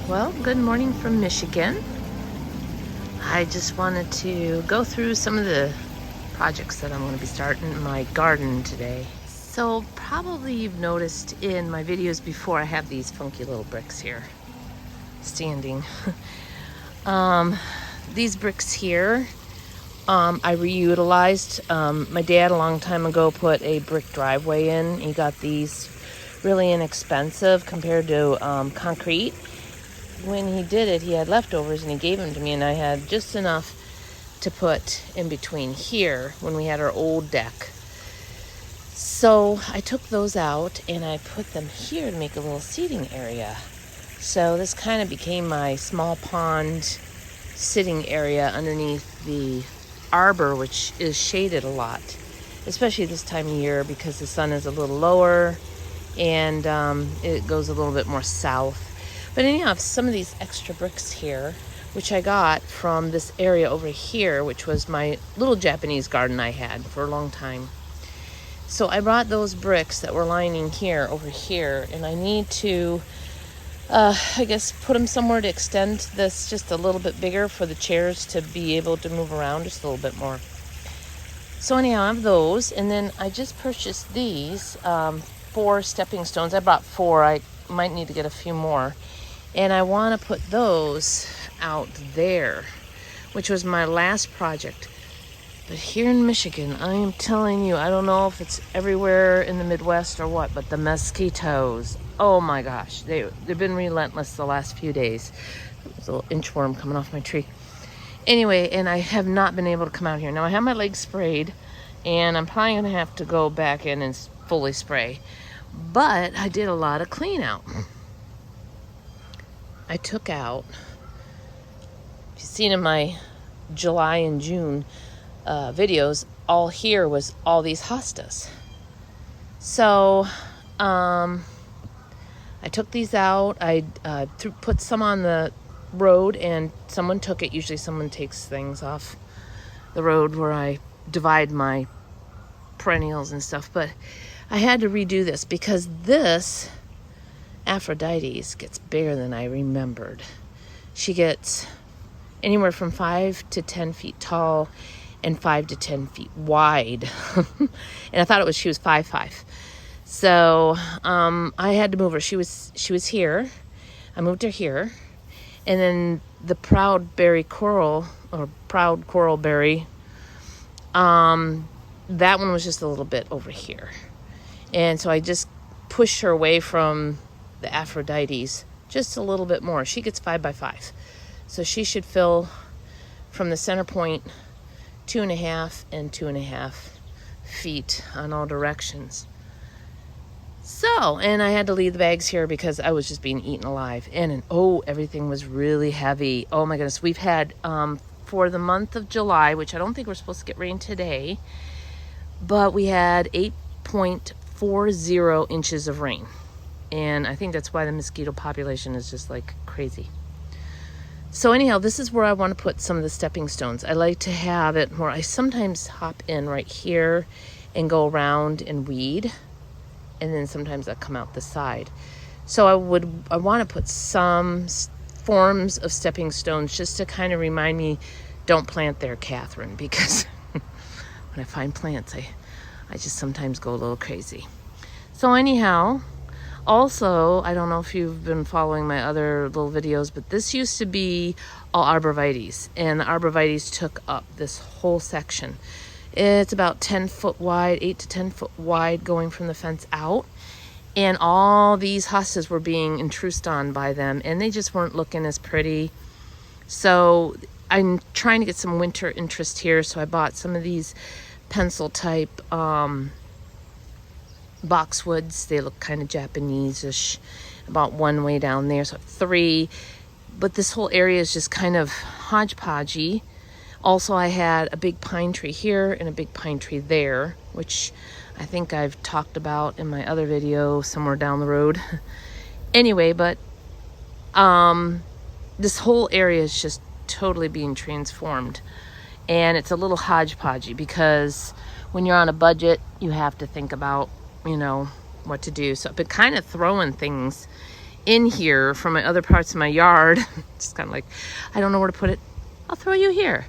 Well, good morning from Michigan. I just wanted to go through some of the projects that I'm going to be starting in my garden today. So probably you've noticed in my videos before I have these funky little bricks here standing. These bricks here I reutilized. My dad a long time ago put a brick driveway in. He got these really inexpensive compared to concrete. When he did it, he had leftovers and he gave them to me, and I had just enough to put in between here when we had our old deck. So I took those out and I put them here to make a little seating area. So this kind of became my small pond sitting area underneath the arbor, which is shaded a lot, especially this time of year because the sun is a little lower and it goes a little bit more south. But anyhow, some of these extra bricks here, which I got from this area over here, which was my little Japanese garden I had for a long time. So I brought those bricks that were lining here over here, and I need to I guess put them somewhere to extend this just a little bit bigger for the chairs to be able to move around just a little bit more. So anyhow, I have those, and then I just purchased these 4 stepping stones. I bought 4. I might need to get a few more. And I want to put those out there, which was my last project. But here in Michigan, I am telling you, I don't know if it's everywhere in the Midwest or what, but the mosquitoes, oh my gosh, they've been relentless the last few days. There's a little inchworm coming off my tree. Anyway, and I have not been able to come out here. Now I have my legs sprayed, and I'm probably going to have to go back in and fully spray. But I did a lot of clean out. I took out, if you've seen in my July and June videos, all here was all these hostas. So I took these out. I put some on the road, and someone took it. Usually someone takes things off the road where I divide my perennials and stuff. But I had to redo this because this Aphrodite's gets bigger than I remembered. She gets anywhere from 5 to 10 feet tall and 5 to 10 feet wide. And I thought she was 5'5". So I had to move her. She was here. I moved her here. And then the proud coral berry, that one was just a little bit over here. And so I just pushed her away from the Aphrodite's just a little bit more. She gets 5 by 5. So she should fill from the center point 2.5 and 2.5 feet on all directions. So, and I had to leave the bags here because I was just being eaten alive. And everything was really heavy. Oh my goodness. We've had, for the month of July, which I don't think we're supposed to get rain today, but we had 8.40 inches of rain. And I think that's why the mosquito population is just like crazy. So anyhow, this is where I want to put some of the stepping stones. I like to have it where I sometimes hop in right here and go around and weed. And then sometimes I come out the side. So I want to put some forms of stepping stones just to kind of remind me, don't plant there, Catherine, because when I find plants, I just sometimes go a little crazy. So anyhow, also, I don't know if you've been following my other little videos, but this used to be all arborvitaes, and the arborvitaes took up this whole section. It's about 10 foot wide, 8 to 10 foot wide going from the fence out, and all these hostas were being intruded on by them, and they just weren't looking as pretty. So I'm trying to get some winter interest here, so I bought some of these pencil type boxwoods. They look kind of Japanese-ish, about one way down there, so 3. But this whole area is just kind of hodgepodgey. Also, I had a big pine tree here and a big pine tree there, which I think I've talked about in my other video somewhere down the road. Anyway, but this whole area is just totally being transformed. And it's a little hodgepodgey because when you're on a budget, you have to think about, what to do. So I've been kind of throwing things in here from my other parts of my yard. Just kind of like, I don't know where to put it. I'll throw you here.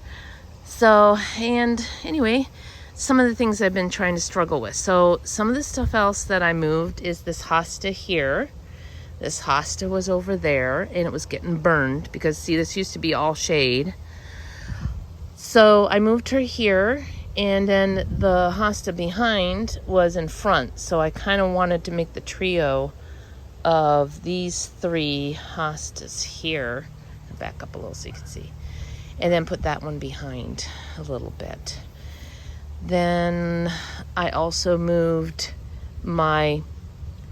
So, and anyway, some of the things I've been trying to struggle with. So some of the stuff else that I moved is this hosta here. This hosta was over there and it was getting burned because see, this used to be all shade. So I moved her here, and then the hosta behind was in front. So I kind of wanted to make the trio of these 3 hostas here. I'll back up a little so you can see. And then put that one behind a little bit. Then I also moved my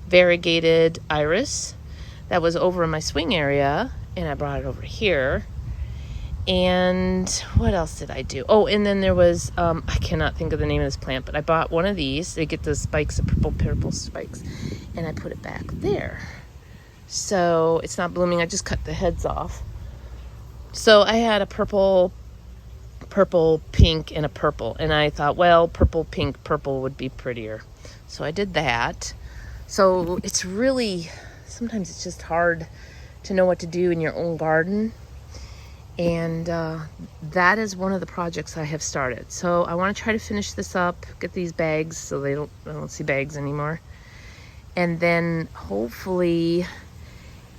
variegated iris that was over in my swing area, and I brought it over here. And what else did I do? Oh, and then there was, I cannot think of the name of this plant, but I bought one of these. They get the spikes, the purple spikes, and I put it back there. So it's not blooming. I just cut the heads off. So I had a purple, pink, and a purple. And I thought, well, purple would be prettier. So I did that. So it's really, sometimes it's just hard to know what to do in your own garden. And that is one of the projects I have started. So I want to try to finish this up, get these bags so I don't see bags anymore. And then hopefully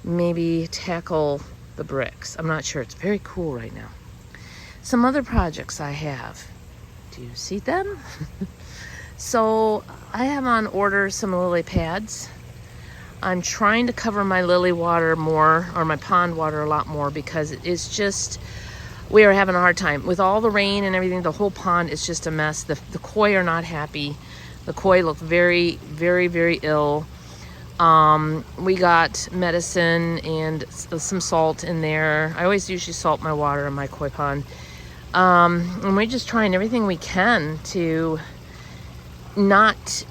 maybe tackle the bricks. I'm not sure. It's very cool right now. Some other projects I have. Do you see them? So I have on order some lily pads. I'm trying to cover my lily water more, or my pond water a lot more, because it's just, we are having a hard time. With all the rain and everything, the whole pond is just a mess. The koi are not happy. The koi look very, very, very ill. We got medicine and some salt in there. I always usually salt my water in my koi pond. And we're just trying everything we can to not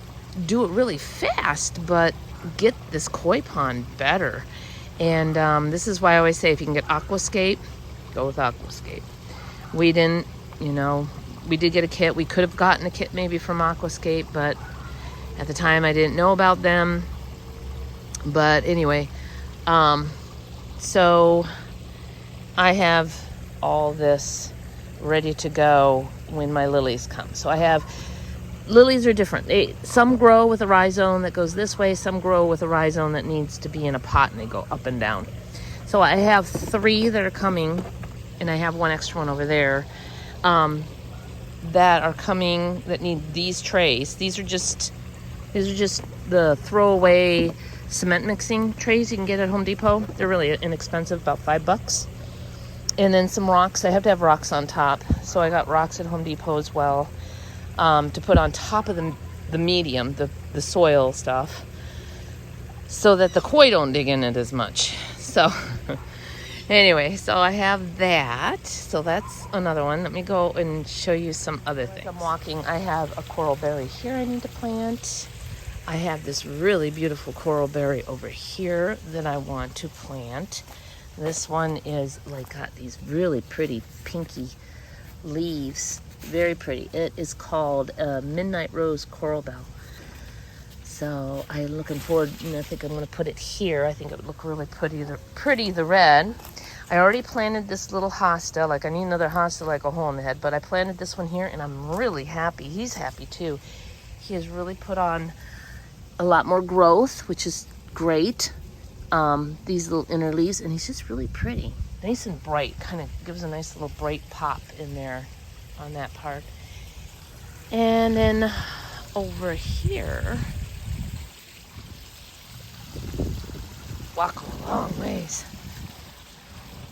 do it really fast, but get this koi pond better. And this is why I always say, if you can get aquascape, go with aquascape. We didn't, we did get a kit. We could have gotten a kit maybe from aquascape, but at the time I didn't know about them. But anyway, so I have all this ready to go when my lilies come. So I have, lilies are different. Some grow with a rhizome that goes this way. Some grow with a rhizome that needs to be in a pot and they go up and down. So I have 3 that are coming, and I have one extra one over there that are coming that need these trays. These are just the throwaway cement mixing trays you can get at Home Depot. They're really inexpensive, about $5. And then some rocks. I have to have rocks on top, so I got rocks at Home Depot as well. To put on top of the medium, the soil stuff, so that the koi don't dig in it as much. So anyway, so I have that. So that's another one. Let me go and show you some other things. I'm walking. I have a coral berry here I need to plant. I have this really beautiful coral berry over here that I want to plant. This one is got these really pretty pinky leaves. Very pretty. It is called Midnight Rose Coral Bell. So I'm looking forward, I think I'm going to put it here. I think it would look really pretty, the red. I already planted this little hosta. I need another hosta like a hole in the head, but I planted this one here and I'm really happy. He's happy too. He has really put on a lot more growth, which is great. These little inner leaves, and he's just really pretty. Nice and bright, kind of gives a nice little bright pop in there on that part. And then over here, walk a long ways,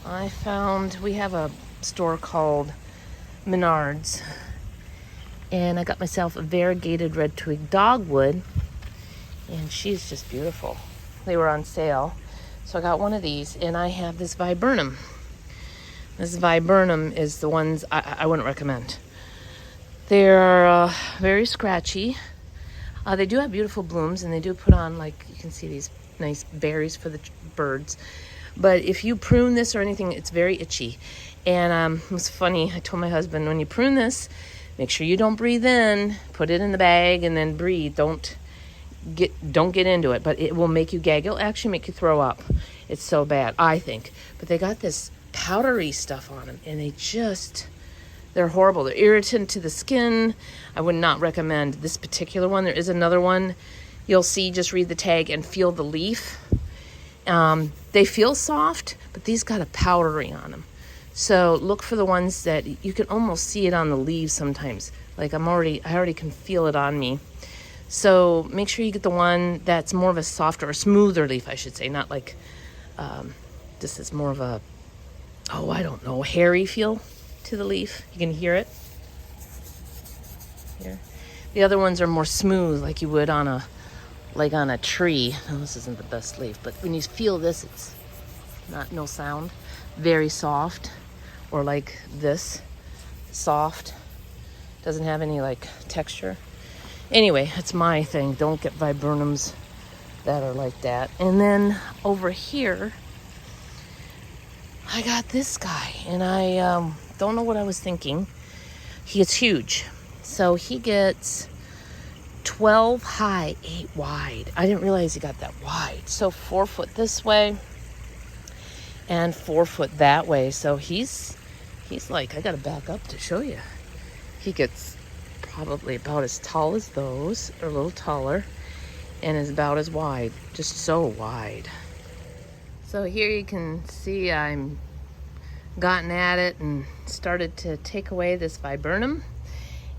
I found, we have a store called Menards, and I got myself a variegated red twig dogwood, and she's just beautiful. They were on sale, so I got one of these, and I have this viburnum. This viburnum is the ones I wouldn't recommend. They're very scratchy. They do have beautiful blooms, and they do put on, you can see these nice berries for the birds. But if you prune this or anything, it's very itchy. And it was funny, I told my husband, when you prune this, make sure you don't breathe in. Put it in the bag and then breathe. Don't don't get into it, but it will make you gag. It'll actually make you throw up. It's so bad, I think. But they got this powdery stuff on them, and they're horrible. They're irritant to the skin. I would not recommend this particular one. There is another one you'll see, just read the tag and feel the leaf. They feel soft, but these got a powdery on them. So look for the ones that you can almost see it on the leaves sometimes. Like I already can feel it on me. So make sure you get the one that's more of a softer or smoother leaf, I should say. Not like, this is more of a, I don't know, hairy feel to the leaf. You can hear it here. The other ones are more smooth, like you would on a tree. Now, this isn't the best leaf, but when you feel this, it's no sound. Very soft, or like this, soft. Doesn't have any like texture. Anyway, that's my thing. Don't get viburnums that are like that. And then over here, I got this guy, and I don't know what I was thinking. He gets huge. So he gets 12 high, 8 wide. I didn't realize he got that wide. So 4 foot this way and 4 foot that way. So he's like, I gotta back up to show you. He gets probably about as tall as those, or a little taller, and is about as wide, just so wide. So here you can see I'm gotten at it and started to take away this viburnum.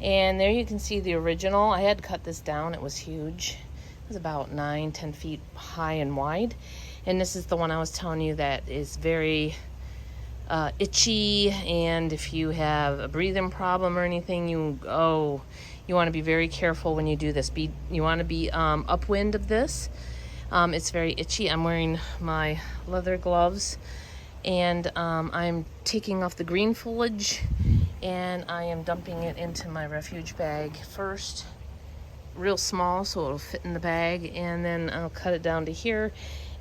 And there you can see the original. I had cut this down. It was huge. It was about 9-10 feet high and wide. And this is the one I was telling you that is very itchy. And if you have a breathing problem or anything, you want to be very careful when you do this. You want to be upwind of this. It's very itchy. I'm wearing my leather gloves, and I'm taking off the green foliage, and I am dumping it into my refuge bag first, real small so it'll fit in the bag, and then I'll cut it down to here,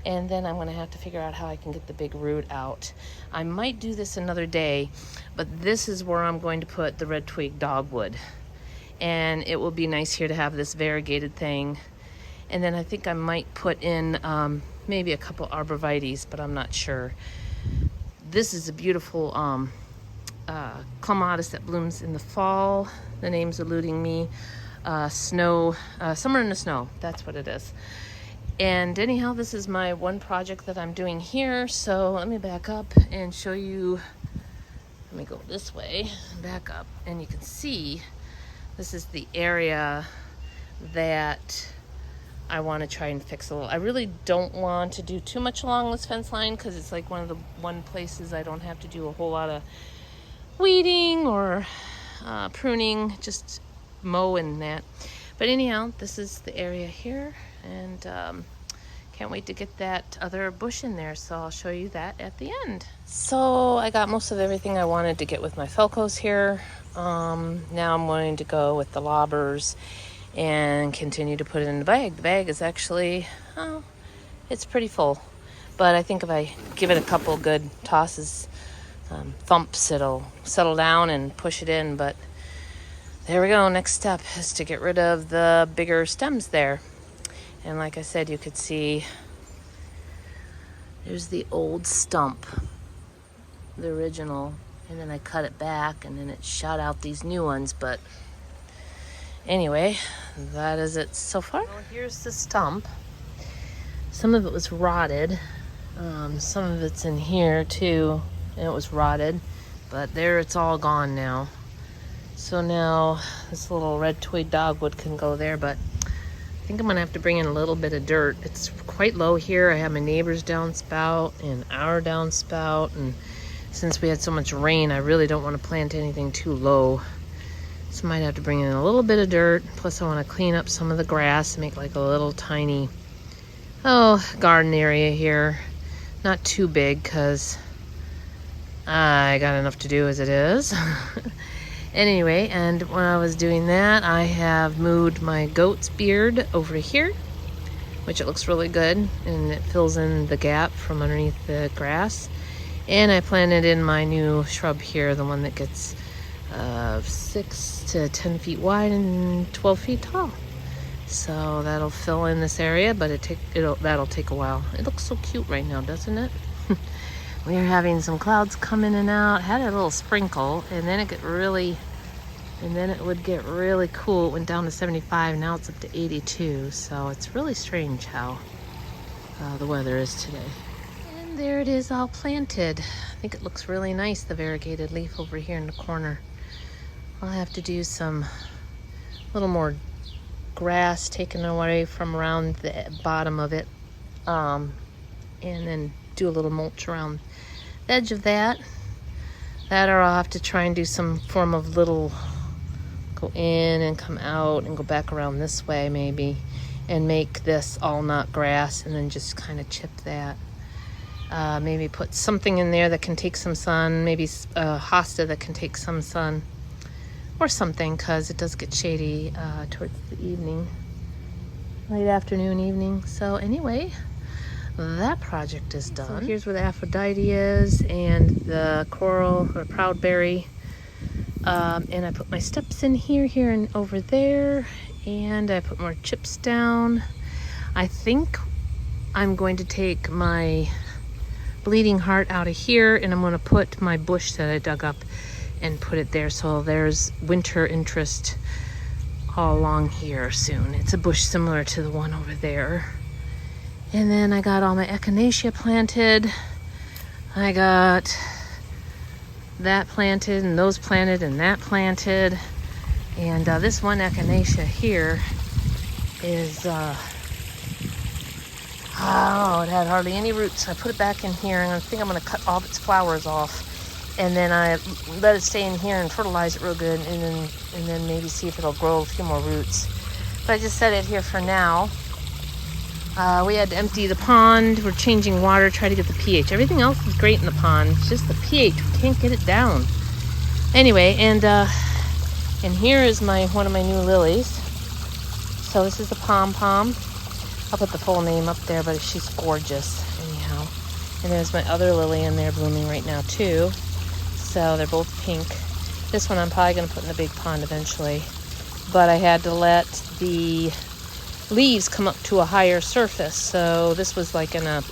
and then I'm going to have to figure out how I can get the big root out. I might do this another day, but this is where I'm going to put the red twig dogwood, and it will be nice here to have this variegated thing. And then I think I might put in maybe a couple arborvitaes, but I'm not sure. This is a beautiful clematis that blooms in the fall. The name's eluding me. Summer in the snow, that's what it is. And anyhow, this is my one project that I'm doing here. So let me back up and show you. Let me go this way, back up, and you can see this is the area that I want to try and fix a little. I really don't want to do too much along this fence line because it's like one places I don't have to do a whole lot of weeding or pruning, just mow and that. But anyhow, this is the area here, and can't wait to get that other bush in there, so I'll show you that at the end. So I got most of everything I wanted to get with my Felcos here. Now I'm going to go with the lobbers and continue to put it in the bag. The bag is actually, it's pretty full, but I think if I give it a couple good tosses, thumps, it'll settle down and push it in. But there we go. Next step is to get rid of the bigger stems there. And like I said, you could see there's the old stump, the original, and then I cut it back and then it shot out these new ones. But anyway, that is it so far. Well, here's the stump. Some of it was rotted. Some of it's in here too, and it was rotted. But there, it's all gone now. So now this little red twig dogwood can go there, but I think I'm gonna have to bring in a little bit of dirt. It's quite low here. I have my neighbor's downspout and our downspout, and since we had so much rain, I really don't want to plant anything too low. So I might have to bring in a little bit of dirt. Plus I want to clean up some of the grass, make like a little tiny, garden area here. Not too big because I got enough to do as it is. Anyway, and when I was doing that, I have moved my goat's beard over here, which it looks really good, and it fills in the gap from underneath the grass. And I planted in my new shrub here, the one that gets 6 to 10 feet wide and 12 feet tall. So that'll fill in this area, but that'll take a while. It looks so cute right now, doesn't it? We are having some clouds come in and out. Had a little sprinkle, and then it would get really cool. It went down to 75. Now it's up to 82. So it's really strange how the weather is today. And there it is, all planted. I think it looks really nice, the variegated leaf over here in the corner. I'll have to do some little more grass taken away from around the bottom of it, and then do a little mulch around the edge of that. Or I'll have to try and do some form of little go in and come out and go back around this way maybe, and make this all not grass, and then just kind of chip that. Maybe put something in there that can take some sun, maybe a hosta that can take some sun or something, because it does get shady towards the evening, late afternoon, evening. So anyway, that project is done. So here's where the Aphrodite is, and the coral or proudberry. And I put my steps in here, and over there, and I put more chips down. I think I'm going to take my bleeding heart out of here, and I'm going to put my bush that I dug up and put it there. So there's winter interest all along here soon. It's a bush similar to the one over there. And then I got all my echinacea planted. I got that planted, and those planted, and that planted. And this one echinacea here is, it had hardly any roots. So I put it back in here, and I think I'm going to cut all of its flowers off. And then I let it stay in here and fertilize it real good, and then maybe see if it'll grow a few more roots. But I just set it here for now. We had to empty the pond. We're changing water, try to get the pH. Everything else is great in the pond. It's just the pH. We can't get it down. Anyway, and here is one of my new lilies. So this is the pom-pom. I'll put the full name up there, but she's gorgeous anyhow. And there's my other lily in there blooming right now too. So they're both pink. This one I'm probably going to put in the big pond eventually. But I had to let the leaves come up to a higher surface. So this was like in a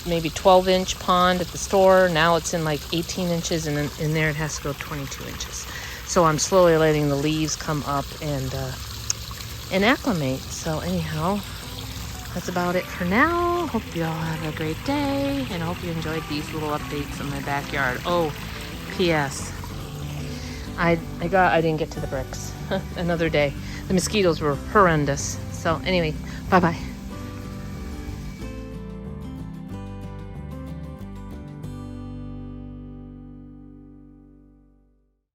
maybe 12-inch pond at the store. Now it's in like 18 inches, and then in there it has to go 22 inches. So I'm slowly letting the leaves come up and acclimate. So anyhow, that's about it for now. Hope you all have a great day, and I hope you enjoyed these little updates in my backyard. Oh, P.S. I didn't get to the bricks. Another day. The mosquitoes were horrendous. So anyway, bye-bye.